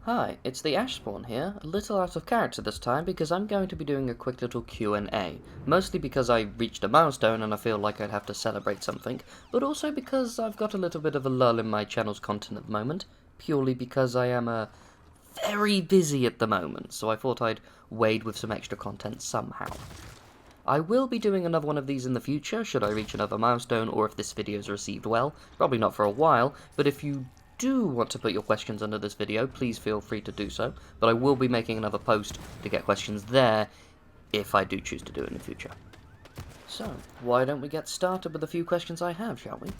Hi, it's the Ashspawn here, a little out of character this time because I'm going to be doing a quick little Q&A, mostly because I reached a milestone and I feel like I'd have to celebrate something, but also because I've got a little bit of a lull in my channel's content at the moment, purely because I am very busy at the moment, so I thought I'd wade with some extra content somehow. I will be doing another one of these in the future, should I reach another milestone, or if this video is received well. Probably not for a while, but if you do want to put your questions under this video, please feel free to do so. But I will be making another post to get questions there, if I do choose to do it in the future. So, why don't we get started with a few questions I have, shall we?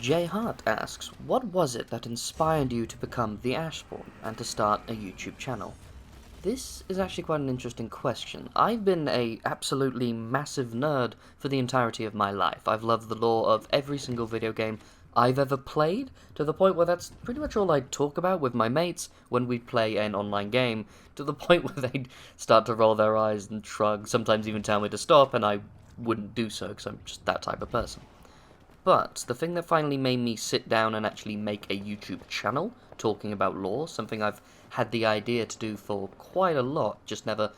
J Hart asks, what was it that inspired you to become the Ashspawn, and to start a YouTube channel? This is actually quite an interesting question. I've been a absolutely massive nerd for the entirety of my life. I've loved the lore of every single video game I've ever played, to the point where that's pretty much all I'd talk about with my mates when we'd play an online game, to the point where they'd start to roll their eyes and shrug, sometimes even tell me to stop, and I wouldn't do so because I'm just that type of person. But the thing that finally made me sit down and actually make a YouTube channel talking about lore, something I've had the idea to do for quite a lot, just never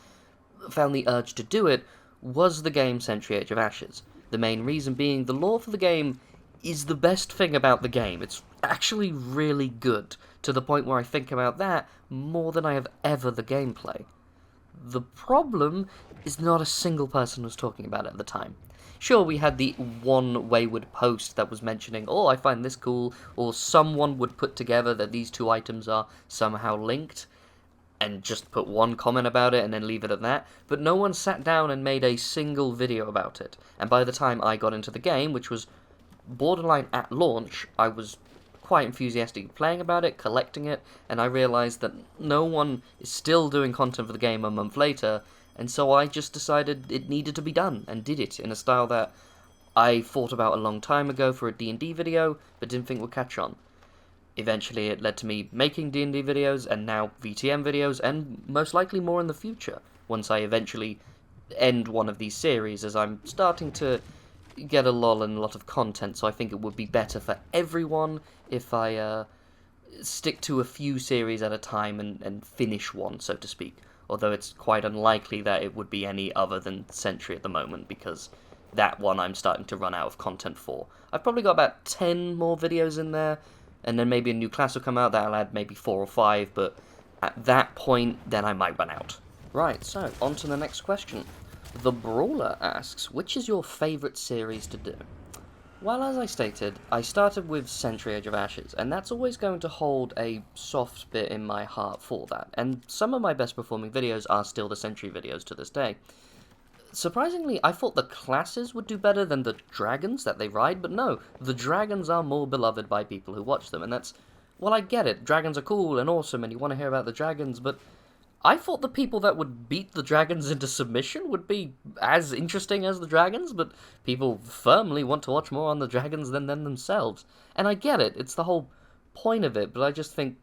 found the urge to do it, was the game Century Age of Ashes. The main reason being the lore for the game is the best thing about the game. It's actually really good, to the point where I think about that more than I have ever the gameplay. The problem is not a single person was talking about it at the time. Sure, we had the one wayward post that was mentioning, oh, I find this cool, or someone would put together that these two items are somehow linked, and just put one comment about it and then leave it at that, but no one sat down and made a single video about it. And by the time I got into the game, which was borderline at launch, I was quite enthusiastic playing about it, collecting it, and I realized that no one is still doing content for the game a month later, and so I just decided it needed to be done, and did it in a style that I thought about a long time ago for a D&D video, but didn't think would catch on. Eventually it led to me making D&D videos, and now VTM videos, and most likely more in the future, once I eventually end one of these series, as I'm starting to get a lull and a lot of content, so I think it would be better for everyone if I stick to a few series at a time and finish one, so to speak. Although it's quite unlikely that it would be any other than Century at the moment, because that one I'm starting to run out of content for. I've probably got about 10 more videos in there, and then maybe a new class will come out that'll add maybe 4 or 5, but at that point, then I might run out. Right, so, on to the next question. The Brawler asks, which is your favourite series to do? Well, as I stated, I started with Century Age of Ashes, and that's always going to hold a soft bit in my heart for that, and some of my best performing videos are still the Century videos to this day. Surprisingly, I thought the classes would do better than the dragons that they ride, but no, the dragons are more beloved by people who watch them, and that's, well, I get it, dragons are cool and awesome, and you want to hear about the dragons, but I thought the people that would beat the dragons into submission would be as interesting as the dragons, but people firmly want to watch more on the dragons than them themselves. And I get it, it's the whole point of it, but I just think,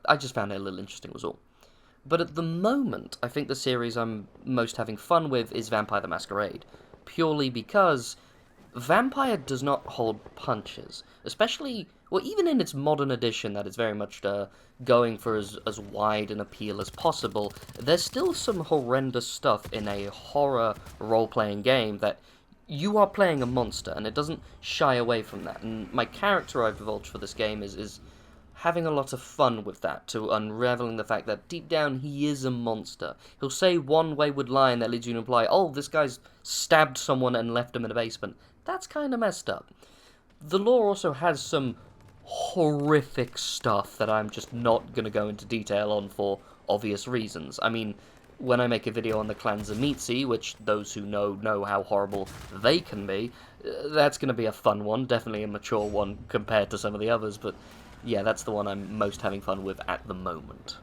I just found it a little interesting was all. But at the moment, I think the series I'm most having fun with is Vampire the Masquerade, purely because Vampire does not hold punches, especially, well, even in its modern edition that is very much going for as wide an appeal as possible, there's still some horrendous stuff in a horror role-playing game that you are playing a monster, and it doesn't shy away from that. And my character I've divulged for this game is having a lot of fun with that, to unraveling the fact that deep down he is a monster. He'll say one wayward line that leads you to imply, oh, this guy's stabbed someone and left him in a basement. That's kind of messed up. The lore also has some horrific stuff that I'm just not going to go into detail on for obvious reasons. I mean, when I make a video on the clans of Meatsy, which those who know how horrible they can be, that's going to be a fun one, definitely a mature one compared to some of the others, but yeah, that's the one I'm most having fun with at the moment.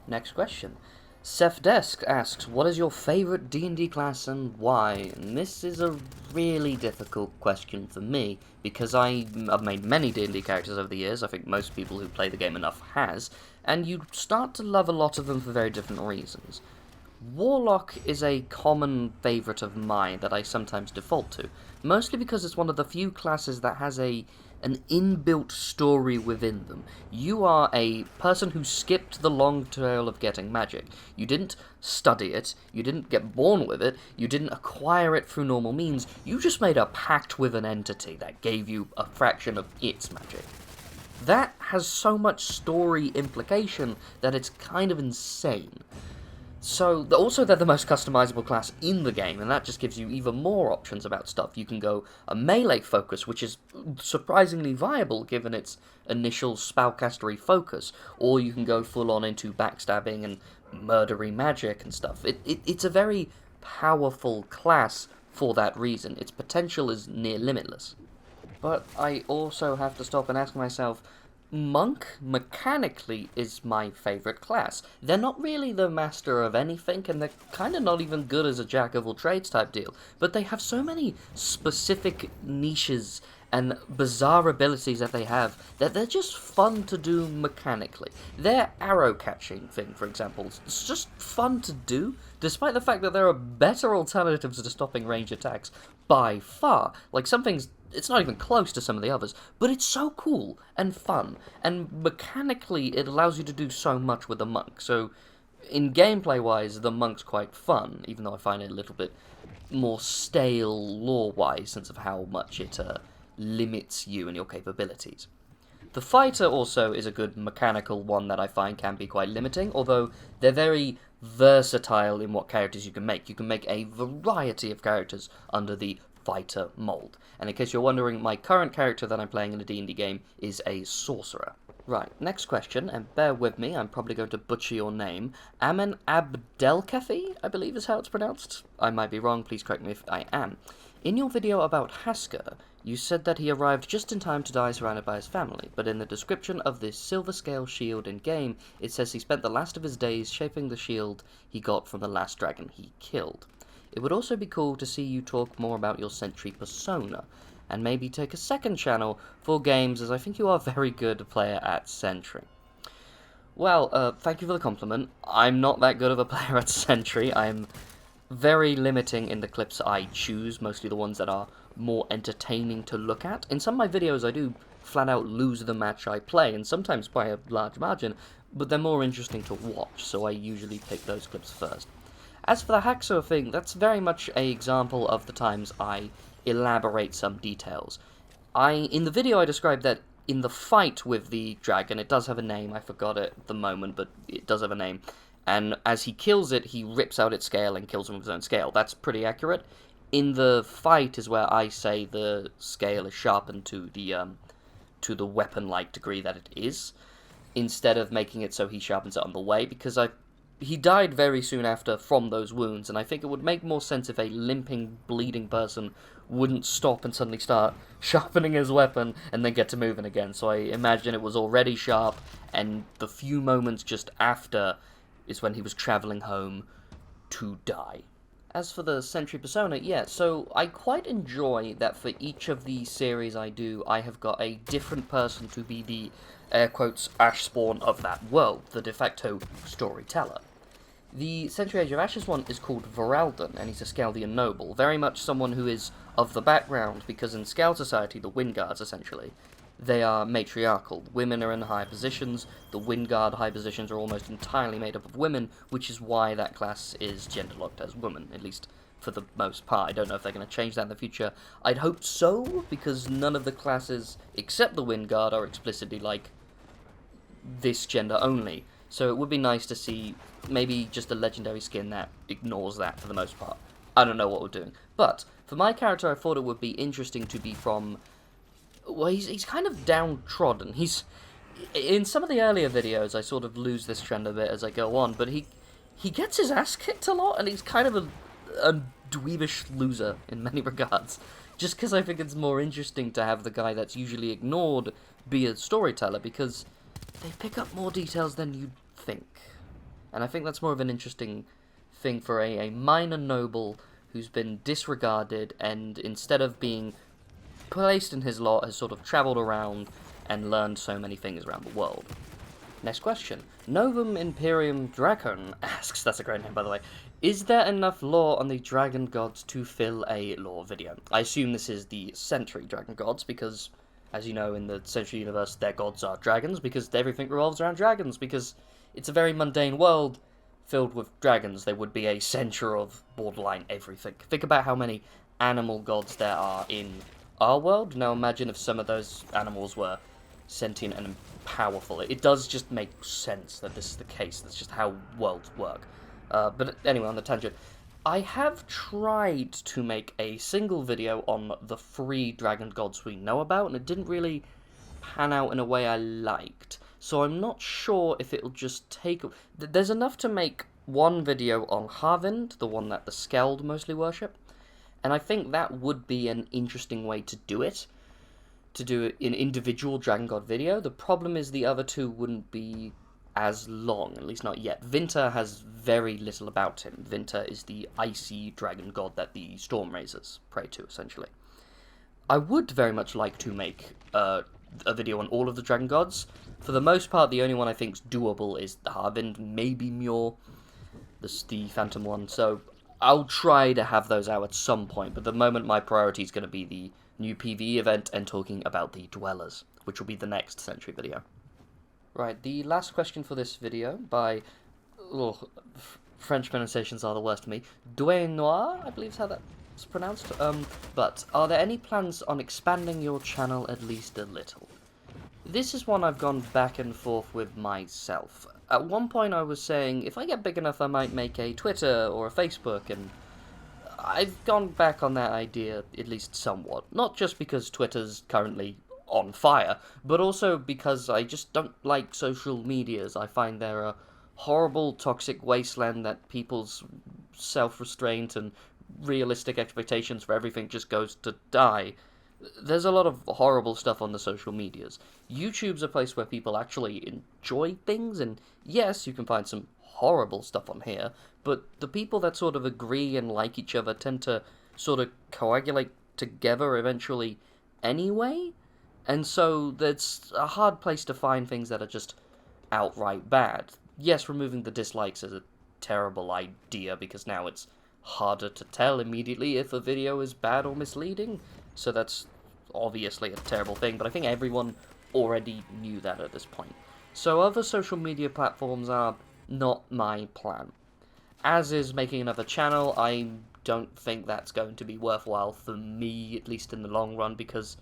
Next question. Seth Desk asks, what is your favourite D&D class and why? And this is a really difficult question for me, because I've made many D&D characters over the years, I think most people who play the game enough has, and you start to love a lot of them for very different reasons. Warlock is a common favourite of mine that I sometimes default to, mostly because it's one of the few classes that has a an inbuilt story within them. You are a person who skipped the long trail of getting magic. You didn't study it, you didn't get born with it, you didn't acquire it through normal means, you just made a pact with an entity that gave you a fraction of its magic. That has so much story implication that it's kind of insane. So, also they're the most customizable class in the game, and that just gives you even more options about stuff. You can go a melee focus, which is surprisingly viable given its initial spellcastery focus, or you can go full on into backstabbing and murdery magic and stuff. It's a very powerful class for that reason. Its potential is near limitless. But I also have to stop and ask myself, Monk, mechanically, is my favourite class. They're not really the master of anything, and they're kind of not even good as a jack-of-all-trades type deal, but they have so many specific niches and bizarre abilities that they have that they're just fun to do mechanically. Their arrow-catching thing, for example, is just fun to do, despite the fact that there are better alternatives to stopping range attacks by far. Like, some things, it's not even close to some of the others, but it's so cool and fun, and mechanically it allows you to do so much with the monk. So, in gameplay-wise, the monk's quite fun, even though I find it a little bit more stale lore-wise, since of how much it limits you and your capabilities. The fighter also is a good mechanical one that I find can be quite limiting, although they're very versatile in what characters you can make. You can make a variety of characters under the fighter mold. And in case you're wondering, my current character that I'm playing in a D&D game is a sorcerer. Right, next question, and bear with me, I'm probably going to butcher your name. Amen Abdelkafi, I believe is how it's pronounced. I might be wrong, please correct me if I am. In your video about Hasker, you said that he arrived just in time to die surrounded by his family, but in the description of this silver scale shield in-game, it says he spent the last of his days shaping the shield he got from the last dragon he killed. It would also be cool to see you talk more about your sentry persona, and maybe take a second channel for games, as I think you are a very good player at sentry. Well, thank you for the compliment. I'm not that good of a player at sentry. I'm very limiting in the clips I choose, mostly the ones that are more entertaining to look at. In some of my videos I do flat out lose the match I play, and sometimes by a large margin, but they're more interesting to watch, so I usually pick those clips first. As for the hacksaw thing, that's very much an example of the times I elaborate some details. In the video I described that in the fight with the dragon, it does have a name, I forgot it at the moment, but it does have a name, and as he kills it, he rips out its scale and kills him with his own scale. That's pretty accurate. In the fight is where I say the scale is sharpened to the weapon-like degree that it is, instead of making it so he sharpens it on the way, because he died very soon after from those wounds, and I think it would make more sense if a limping, bleeding person wouldn't stop and suddenly start sharpening his weapon and then get to moving again. So I imagine it was already sharp, and the few moments just after is when he was travelling home to die. As for the sentry persona, yeah, so I quite enjoy that for each of the series I do, I have got a different person to be the, air quotes, Ashspawn of that world, the de facto storyteller. The Century Age of Ashes one is called Varaldan, and he's a Skaldian noble, very much someone who is of the background, because in Skald society, the Windguards, essentially, they are matriarchal. Women are in high positions. The Windguard high positions are almost entirely made up of women, which is why that class is gender-locked as women, at least for the most part. I don't know if they're going to change that in the future. I'd hope so, because none of the classes, except the Windguard, are explicitly like this gender only. So it would be nice to see maybe just a legendary skin that ignores that for the most part. I don't know what we're doing. But for my character, I thought it would be interesting to be from... Well, he's kind of downtrodden. In some of the earlier videos, I sort of lose this trend a bit as I go on, but he gets his ass kicked a lot, and he's kind of a dweebish loser in many regards. Just because I think it's more interesting to have the guy that's usually ignored be a storyteller, because they pick up more details than you'd think. And I think that's more of an interesting thing for a minor noble who's been disregarded, and instead of being placed in his lot, has sort of travelled around and learned so many things around the world. Next question. Novum Imperium Dracon asks, that's a great name by the way, is there enough lore on the dragon gods to fill a lore video? I assume this is the Century dragon gods, because As you know, in the Century universe, their gods are dragons, because everything revolves around dragons, because it's a very mundane world filled with dragons. There would be a center of borderline everything. Think about how many animal gods there are in our world. Now imagine if some of those animals were sentient and powerful. It does just make sense that this is the case. That's just how worlds work. But anyway, on the tangent, I have tried to make a single video on the 3 dragon gods we know about, and it didn't really pan out in a way I liked. So I'm not sure if it'll just take... There's enough to make one video on Harvind, the one that the Skeld mostly worship, and I think that would be an interesting way to do it an individual dragon god video. The problem is the other 2 wouldn't be as long, at least not yet. Vinter has very little about him. Vinter is the icy dragon god that the storm raisers pray to, essentially. I would very much like to make a video on all of the dragon gods. For the most part, the only one I think's doable is the Harvind, maybe Mjor, the Phantom one, so I'll try to have those out at some point, but at the moment my priority is going to be the new PvE event and talking about the Dwellers, which will be the next Century video. Right, the last question for this video by... French pronunciations are the worst for me. Noir, I believe is how that's pronounced. But are there any plans on expanding your channel at least a little? This is one I've gone back and forth with myself. At one point I was saying, if I get big enough I might make a Twitter or a Facebook, and I've gone back on that idea at least somewhat. Not just because Twitter's currently on fire, but also because I just don't like social medias. I find they're a horrible, toxic wasteland that people's self-restraint and realistic expectations for everything just goes to die. There's a lot of horrible stuff on the social medias. YouTube's a place where people actually enjoy things, and yes, you can find some horrible stuff on here, but the people that sort of agree and like each other tend to sort of coagulate together eventually anyway, and so that's a hard place to find things that are just outright bad. Yes, removing the dislikes is a terrible idea, because now it's harder to tell immediately if a video is bad or misleading, so that's obviously a terrible thing, but I think everyone already knew that at this point. So other social media platforms are not my plan. As is making another channel, I don't think that's going to be worthwhile for me, at least in the long run, because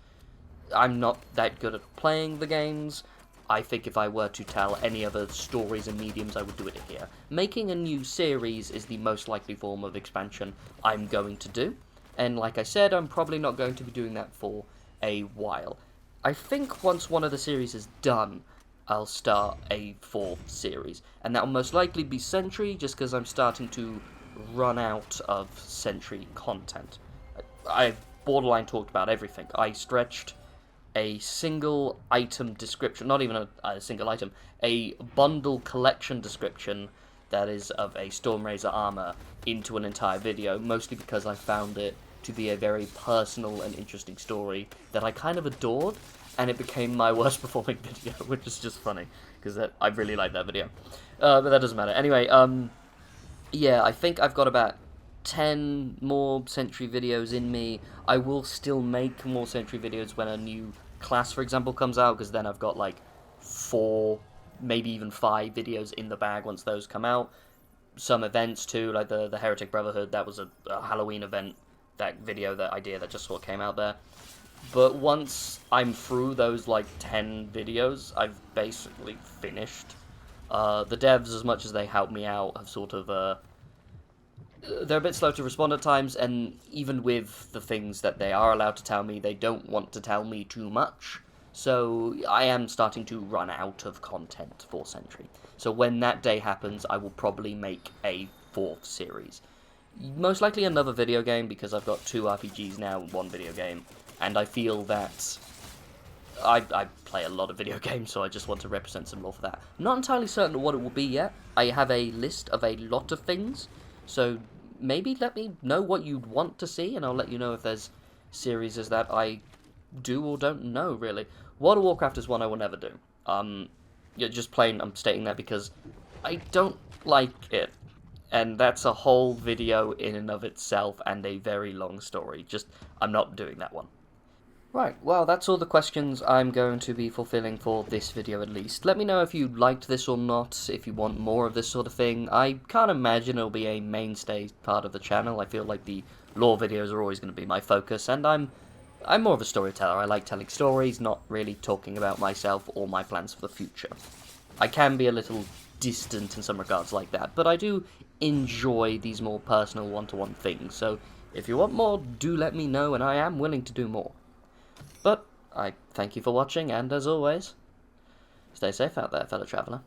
I'm not that good at playing the games. I think if I were to tell any other stories and mediums, I would do it here. Making a new series is the most likely form of expansion I'm going to do, and like I said, I'm probably not going to be doing that for a while. I think once one of the series is done, I'll start a 4th series, and that will most likely be Century, just because I'm starting to run out of Century content. I've borderline talked about everything. I stretched a single item description, not even a single item, a bundle collection description that is of a Stormraiser armor into an entire video, mostly because I found it to be a very personal and interesting story that I kind of adored, and it became my worst performing video, which is just funny, because I really like that video. But that doesn't matter. Anyway, yeah, I think I've got about 10 more Century videos in me. I will still make more Century videos when a new class, for example, comes out, because then I've got like 4, maybe even 5 videos in the bag once those come out. Some events too, like the Heretic Brotherhood, that was a Halloween event, that video, that idea that just sort of came out there. But once I'm through those like 10 videos, I've basically finished. The devs, as much as they help me out, have sort of they're a bit slow to respond at times, and even with the things that they are allowed to tell me, they don't want to tell me too much. So I am starting to run out of content for Century. So when that day happens, I will probably make a 4th series. Most likely another video game, because I've got 2 RPGs now and 1 video game, and I feel that I play a lot of video games, so I just want to represent some more for that. Not entirely certain what it will be yet. I have a list of a lot of things, so maybe let me know what you'd want to see, and I'll let you know if there's series that I do or don't know, really. World of Warcraft is one I will never do. Yeah, just plain, I'm stating that because I don't like it. And that's a whole video in and of itself, and a very long story. I'm not doing that one. Right, well, that's all the questions I'm going to be fulfilling for this video at least. Let me know if you liked this or not, if you want more of this sort of thing. I can't imagine it'll be a mainstay part of the channel. I feel like the lore videos are always going to be my focus, and I'm more of a storyteller. I like telling stories, not really talking about myself or my plans for the future. I can be a little distant in some regards like that, but I do enjoy these more personal one-to-one things, so if you want more, do let me know, and I am willing to do more. But I thank you for watching, and as always, stay safe out there, fellow traveller.